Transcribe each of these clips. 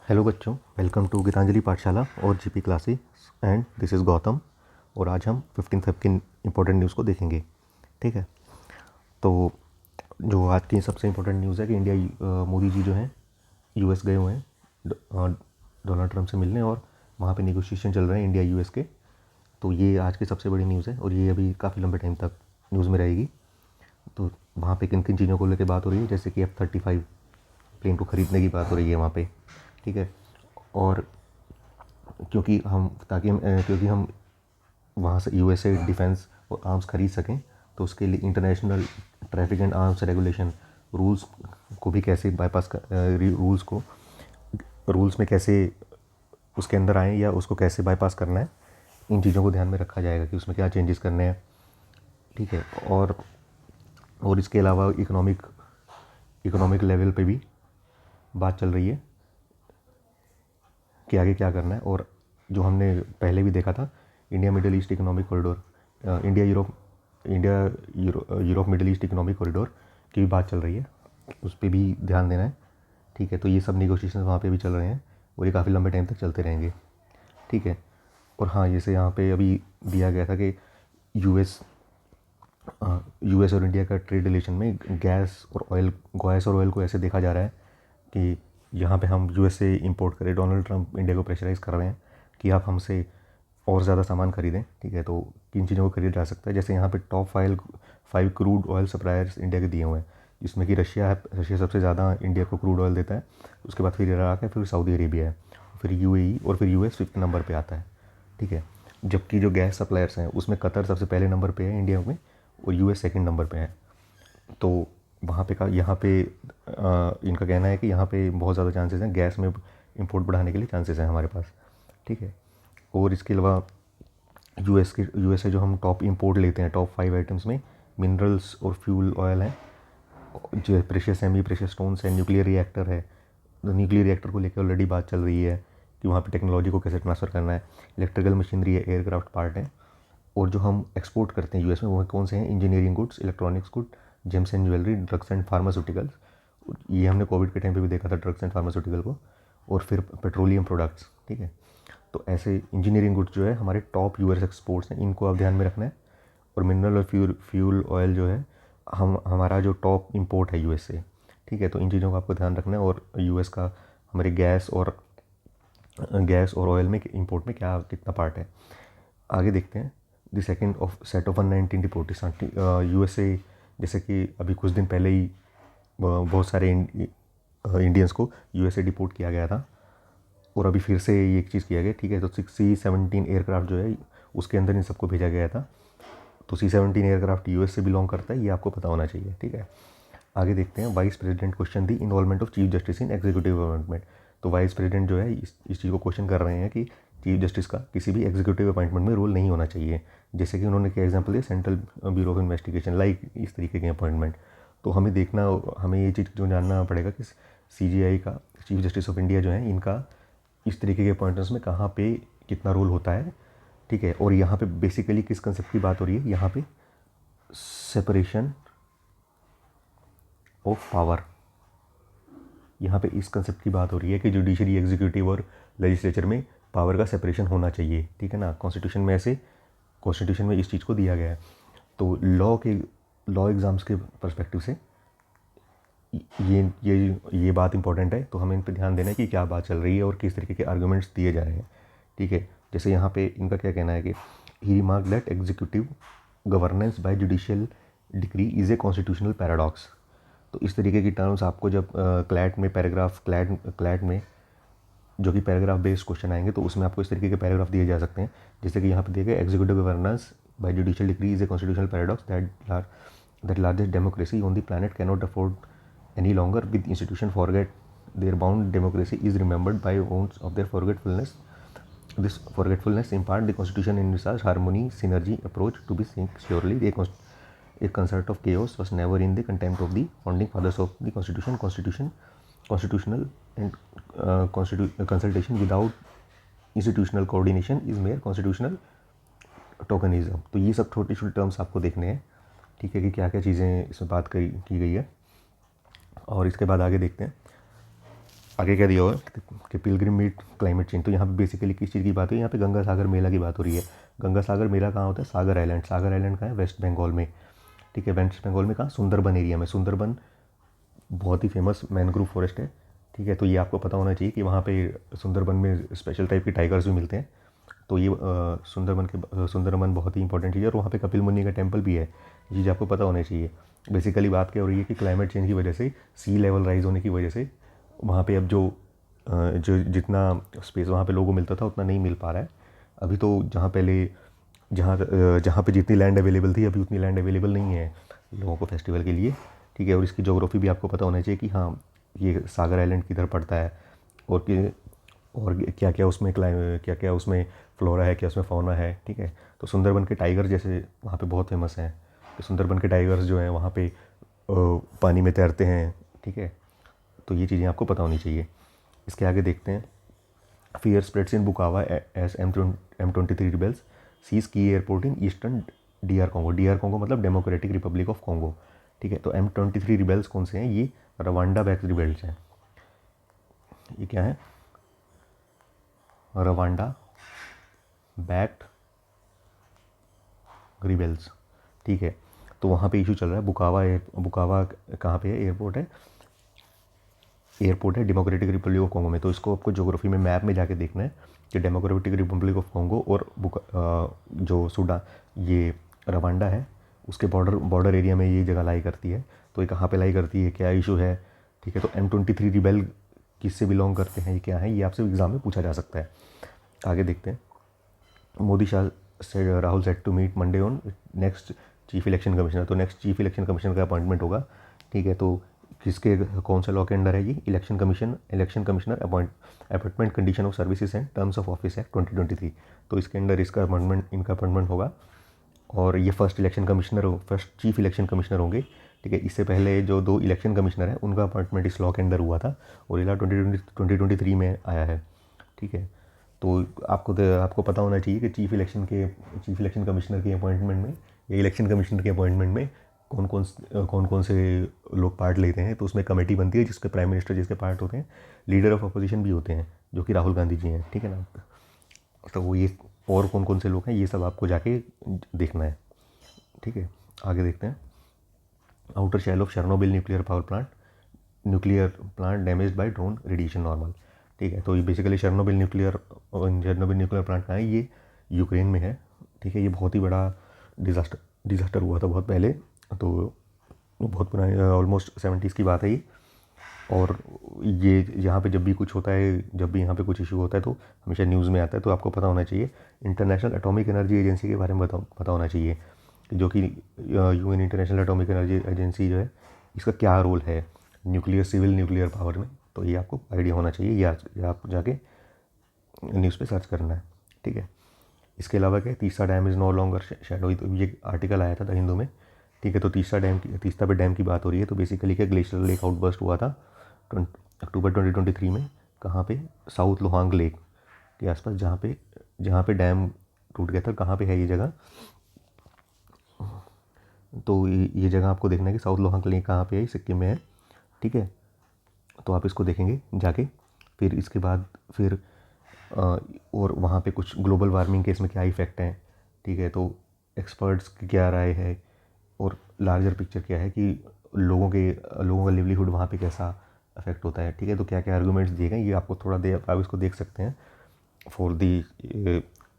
Hello बच्चों, welcome to Geetanjali पाठशाला और GP classes and this is Gautam. और आज हम 15 फेब की इम्पोर्टेंट न्यूज़ को देखेंगे। ठीक है, तो जो आज की सबसे इम्पोर्टेंट न्यूज़ है कि मोदी जी जो हैं यूएस गए हुए हैं डोनाल्ड ट्रंप से मिलने, और वहाँ पे नेगोशिएशन चल रहे हैं इंडिया यूएस के। तो ये आज की सबसे बड़ी न्यूज़ है और ये अभी काफ़ी लंबे टाइम तक न्यूज़ में रहेगी। तो वहाँ पे किन किन चीज़ों को लेकर बात हो रही है, जैसे कि F-35 प्लेन को ख़रीदने की बात हो रही है वहाँ पे। ठीक है, और क्योंकि हम वहाँ से यूएस से डिफेंस और आर्म्स खरीद सकें, तो उसके लिए international traffic and arms regulation rules को भी कैसे रूल्स में कैसे उसके अंदर आएँ या उसको कैसे बाईपास करना है, इन चीज़ों को ध्यान में रखा जाएगा कि उसमें क्या चेंजेस करने हैं। ठीक है, और इसके अलावा इकोनॉमिक लेवल पे भी बात चल रही है कि आगे क्या करना है। और जो हमने पहले भी देखा था, India middle east economic corridor, Europe middle east economic corridor की भी बात चल रही है, उस पर भी ध्यान देना है। ठीक है, तो ये सब नेगोशिएशन वहाँ पे भी चल रहे हैं और ये काफ़ी लंबे टाइम तक चलते रहेंगे। ठीक है, और हाँ, जैसे यहाँ पे अभी दिया गया था कि यूएस और इंडिया का ट्रेड रिलेशन में गैस और ऑयल को ऐसे देखा जा रहा है कि यहाँ पे हम यूएस से इंपोर्ट करें। डोनाल्ड ट्रंप इंडिया को प्रेशराइज़ कर रहे हैं कि आप हमसे और ज़्यादा सामान खरीदें। ठीक है, तो किन चीज़ों को खरीदा जा सकता है, जैसे यहाँ पे top 5 crude oil suppliers India के दिए हुए हैं, जिसमें कि रशिया है। रशिया सबसे ज़्यादा इंडिया को क्रूड ऑयल देता है, उसके बाद फिर इराक है, फिर सऊदी अरेबिया है, फिर यूएई, और फिर यूएस 5th नंबर पर आता है। ठीक है, जबकि जो गैस सप्लायर्स हैं उसमें कतर सबसे पहले नंबर पे है इंडिया में, और यूएस सेकंड नंबर पे है। तो यहाँ पे इनका कहना है कि यहाँ पे बहुत ज़्यादा चांसेस हैं, गैस में इंपोर्ट बढ़ाने के लिए चांसेस हैं हमारे पास। ठीक है, और इसके अलावा यूएस से जो हम टॉप इंपोर्ट लेते हैं, टॉप 5 आइटम्स में मिनरल्स और फ्यूल ऑयल है, जो प्रेशियस सेमी प्रेशियस स्टोन्स है, न्यूक्लियर रिएक्टर है। तो न्यूक्लियर रिएक्टर को लेकर ऑलरेडी बात चल रही है कि वहाँ पे टेक्नोलॉजी को कैसे ट्रांसफ़र करना है। इलेक्ट्रिकल मशीनरी है, एयरक्राफ्ट पार्ट है। और जो हम एक्सपोर्ट करते हैं यूएस में वो कौन से हैं? Engineering goods, electronics good, James and jewellery, drugs and pharmaceuticals. ये हमने कोविड के टाइम पे भी देखा था, ड्रग्स एंड फार्मास्यूटिकल को। और फिर पेट्रोलियम प्रोडक्ट्स। ठीक है, तो ऐसे इंजीनियरिंग गुड्स जो है हमारे टॉप यूएस एक्सपोर्ट्स हैं, इनको आप ध्यान में रखना है। और मिनरल और फ्यूल ऑयल जो है हमारा जो टॉप इंपोर्ट है यूएस से। ठीक है, तो इन चीज़ों का आपको ध्यान रखना है। और यूएस का हमारे गैस और ऑयल में इंपोर्ट में क्या कितना पार्ट है, आगे देखते हैं। The second of set of 119 deportation USA, जैसे कि अभी कुछ दिन पहले ही बहुत सारे इंडियंस को यूएसए डिपोर्ट किया गया था, और अभी फिर से ये एक चीज़ किया गया। ठीक है, तो C-17 एयरक्राफ्ट जो है उसके अंदर इन सबको भेजा गया था। तो C-17 एयरक्राफ्ट यूएस से बिलोंग करता है, ये आपको पता होना चाहिए। ठीक है, आगे देखते हैं। Vice president question the involvement of chief justice in executive appointment. तो वाइस प्रेसिडेंट जो है इस चीज़ को क्वेश्चन कर रहे हैं कि चीफ जस्टिस का किसी भी एग्जीक्यूटिव अपॉइंटमेंट में रोल नहीं होना चाहिए। जैसे कि उन्होंने क्या एग्जांपल दिया, central bureau of investigation, like इस तरीके के अपॉइंटमेंट। तो हमें ये चीज़ जो जानना पड़ेगा कि सीजीआई का, चीफ जस्टिस ऑफ इंडिया जो है, इनका इस तरीके के अपॉइंटमेंट्स में कहाँ पे कितना रोल होता है। ठीक है, और यहाँ पे बेसिकली किस कंसेप्ट की बात हो रही है, यहाँ पे सेपरेशन ऑफ पावर, यहाँ पे इस कंसेप्ट की बात हो रही है कि जुडिशरी, एग्जीक्यूटिव और लेजिस्लेचर में पावर का सेपरेशन होना चाहिए। ठीक है ना, कॉन्स्टिट्यूशन में इस चीज़ को दिया गया है। तो लॉ एग्ज़ाम्स के पर्सपेक्टिव से ये बात इंपॉर्टेंट है, तो हमें इन पर ध्यान देना है कि क्या बात चल रही है और किस तरीके के आर्गूमेंट्स दिए जा रहे हैं। ठीक है, जैसे यहाँ पे इनका क्या कहना है कि he remark that executive governance by judicial decree is a constitutional paradox. तो इस तरीके की टर्म्स आपको जब क्लैट में जो कि पैराग्राफ बेस्ड क्वेश्चन आएंगे, तो उसमें आपको इस तरीके के पैराग्राफ दिए जा सकते हैं। जैसे कि यहाँ पे दिए गए, executive governance by judicial decree is a constitutional paradox that largest democracy on the planet cannot afford any longer with institution forget their bound democracy is remembered by ones of their forgetfulness. This forgetfulness impart the constitution in research harmony synergy approach to be think surely a concert of chaos was never in the contempt of the founding fathers of the constitutional and consultation without institutional coordination is mere constitutional tokenism. तो ये सब छोटे छोटे terms आपको देखने हैं। ठीक है, कि क्या क्या चीज़ें इसमें बात की गई है। और इसके बाद आगे देखते हैं। आगे क्या दिया हुआ है कि पिलग्रिम मीट क्लाइमेट चेंज। तो यहाँ पे बेसिकली किस चीज़ की बात हो रही है, यहाँ पे गंगा सागर मेला की बात हो रही है। गंगा सागर मेला कहाँ होता है, सागर आइलैंड। सागर आइलैंड कहाँ है, वेस्ट बंगाल में। ठीक है, वेस्ट बंगाल में कहाँ, सुंदरबन एरिया में। सुंदरबन बहुत ही फेमस मैनग्रोव फॉरेस्ट है। ठीक है, तो ये आपको पता होना चाहिए कि वहाँ पे सुंदरबन में स्पेशल टाइप के टाइगर्स भी मिलते हैं। तो ये सुंदरबन बहुत ही इंपॉर्टेंट चीज़ है। और वहाँ पे कपिल मुनि का टेम्पल भी है, ये चीज़ आपको पता होनी चाहिए। बेसिकली बात क्या हो रही है कि क्लाइमेट चेंज की वजह से, सी लेवल राइज होने की वजह से वहाँ पे अब जो जितना स्पेस वहाँ पे लोगों को मिलता था उतना नहीं मिल पा रहा है अभी। तो जहाँ पे जितनी लैंड अवेलेबल थी, अभी उतनी लैंड अवेलेबल नहीं है लोगों को फेस्टिवल के लिए। ठीक है, और इसकी ज्योग्राफी भी आपको पता होना चाहिए कि हाँ ये सागर आइलैंड किधर पड़ता है, और क्या क्या उसमें फ्लोरा है, क्या उसमें फौना है। ठीक है, तो सुंदरबन के टाइगर जैसे वहाँ पे बहुत फेमस हैं। तो सुंदरबन के टाइगर्स जो हैं वहाँ पे पानी में तैरते हैं। ठीक है, तो ये चीज़ें आपको पता होनी चाहिए। इसके आगे देखते हैं, फियर स्प्रेड्स इन बुकावा एस M23 रिबेल्स सीज की airport in eastern DR Congo. DR Congo मतलब डेमोक्रेटिक रिपब्लिक ऑफ कॉन्गो। ठीक है, तो M23 रिबेल्स कौन से हैं, ये रवांडा बैक्ड रिबेल्स हैं। ये क्या है, रवांडा बैक्ड रिबेल्स। ठीक है, तो वहाँ पे इशू चल रहा है। बुकावा कहाँ पे है, एयरपोर्ट है डेमोक्रेटिक रिपब्लिक ऑफ कॉन्गो में। तो इसको आपको ज्योग्राफी में मैप में जाके देखना है कि डेमोक्रेटिक रिपब्लिक ऑफ कॉन्गो और जो सूडा ये रवांडा है उसके बॉर्डर एरिया में ये जगह लाई करती है। तो ये कहाँ पे लाई करती है, क्या इशू है। ठीक है, तो M23 रिबेल किससे बिलोंग करते हैं, ये क्या है, ये आपसे एग्जाम में पूछा जा सकता है। आगे देखते हैं, मोदी शाह से Rahul set to meet Monday on next chief election commissioner. तो नेक्स्ट चीफ इलेक्शन कमिश्नर का अपॉइंटमेंट होगा। ठीक है, तो किसके कौन सा लॉ के अंडर है ये, election commissioner appointment condition of services and terms of office act 2023। तो इसके अंडर इनका अपॉइंटमेंट होगा। और ये फर्स्ट चीफ इलेक्शन कमिश्नर होंगे। ठीक है, इससे पहले जो 2 इलेक्शन कमिश्नर हैं उनका अपॉइंटमेंट इस लॉ के अंडर हुआ था और ये लॉ 2023 में आया है। ठीक है, तो आपको पता होना चाहिए कि चीफ इलेक्शन कमिश्नर के अपॉइंटमेंट में या इलेक्शन कमिश्नर के अपॉइंटमेंट में कौन कौन से लोग पार्ट लेते हैं। तो उसमें कमेटी बनती है जिसके प्राइम मिनिस्टर जिसके पार्ट होते हैं, लीडर ऑफ अपोजिशन भी होते हैं जो कि राहुल गांधी जी हैं। ठीक है ना, तो वो ये और कौन से लोग हैं ये सब आपको जाके देखना है। ठीक है, आगे देखते हैं, outer shell of Chernobyl nuclear plant damage by drone radiation normal. ठीक है, तो ये बेसिकली शर्नोबिल न्यूक्लियर प्लांट कहाँ है, ये यूक्रेन में है। ठीक है, ये बहुत ही बड़ा डिज़ास्टर हुआ था बहुत पहले, तो बहुत पुरानी ऑलमोस्ट 70s की बात है ये। और ये यहाँ पे जब भी कुछ होता है, जब भी यहाँ पे कुछ इशू होता है तो हमेशा न्यूज़ में आता है। तो आपको पता होना चाहिए, इंटरनेशनल एटॉमिक एनर्जी एजेंसी के बारे में पता होना चाहिए, जो कि UN international atomic energy agency जो है इसका क्या रोल है सिविल न्यूक्लियर पावर में। तो ये आपको आइडिया होना चाहिए, ये आप जाके न्यूज़ पे सर्च करना है। ठीक है, इसके अलावा क्या है, तीसरा dam is no longer shadow. तो ये आर्टिकल आया था द हिंदू में। ठीक है, तो तीसरा पे डैम की बात हो रही है। तो बेसिकली क्या, ग्लेशियर लेक आउटबर्स्ट हुआ था अक्टूबर 2023 में। कहाँ पे, साउथ लोहांग लेक के आसपास, जहाँ पे डैम टूट गया था। कहाँ पे है ये जगह, तो ये जगह आपको देखना है कि साउथ लोहांग लेक कहाँ पे है, सिक्किम में है। ठीक है, तो आप इसको देखेंगे जाके। फिर इसके बाद और वहाँ पे कुछ ग्लोबल वार्मिंग के इसमें क्या इफ़ेक्ट हैं। ठीक है, तो एक्सपर्ट्स की क्या राय है और लार्जर पिक्चर क्या है कि लोगों का लिवलीहुड वहाँ पे कैसा अफेक्ट होता है। ठीक है, तो क्या क्या आर्गूमेंट्स दिए गए, ये आपको थोड़ा देर आप इसको देख सकते हैं फॉर दी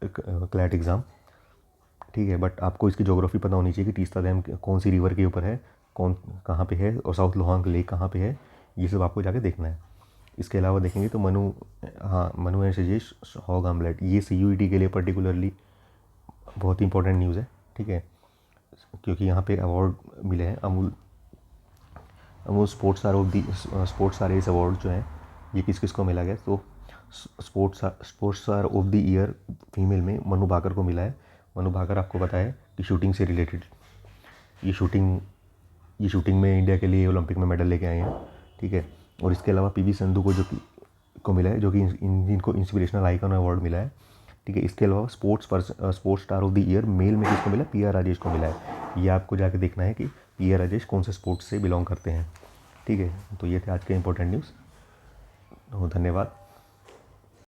क्लैट एग्ज़ाम। ठीक है, बट आपको इसकी ज्योग्राफी पता होनी चाहिए कि तीस्ता डैम कौन सी रिवर के ऊपर है, कहाँ पे है, और साउथ लोहांग लेक कहाँ पे है, ये सब आपको जाके देखना है। इसके अलावा देखेंगे तो मनु एंड सजेश हॉग आमलेट, ये CUET के लिए पर्टिकुलरली बहुत ही इंपॉर्टेंट न्यूज़ है। ठीक है, क्योंकि यहाँ पे अवार्ड मिले हैं अमूल स्पोर्ट्स स्टार इस अवार्ड जो है ये किस किस को मिला गया। तो sports star of the year female में मनु भाकर को मिला है। मनु भाकर आपको पता है कि शूटिंग से रिलेटेड ये शूटिंग में इंडिया के लिए ओलंपिक में मेडल लेके आए हैं। ठीक है, और इसके अलावा PV संधू को मिला है, जो कि इनको इंस्पिरेशनल आइकन अवार्ड मिला है। ठीक है, इसके अलावा sports star of the year male में किसको मिला, PR राजेश को मिला है। ये आपको जाके देखना है कि PR राजेश कौन से स्पोर्ट्स से बिलोंग करते हैं। ठीक है, तो ये थे आज के इंपॉर्टेंट न्यूज़। धन्यवाद।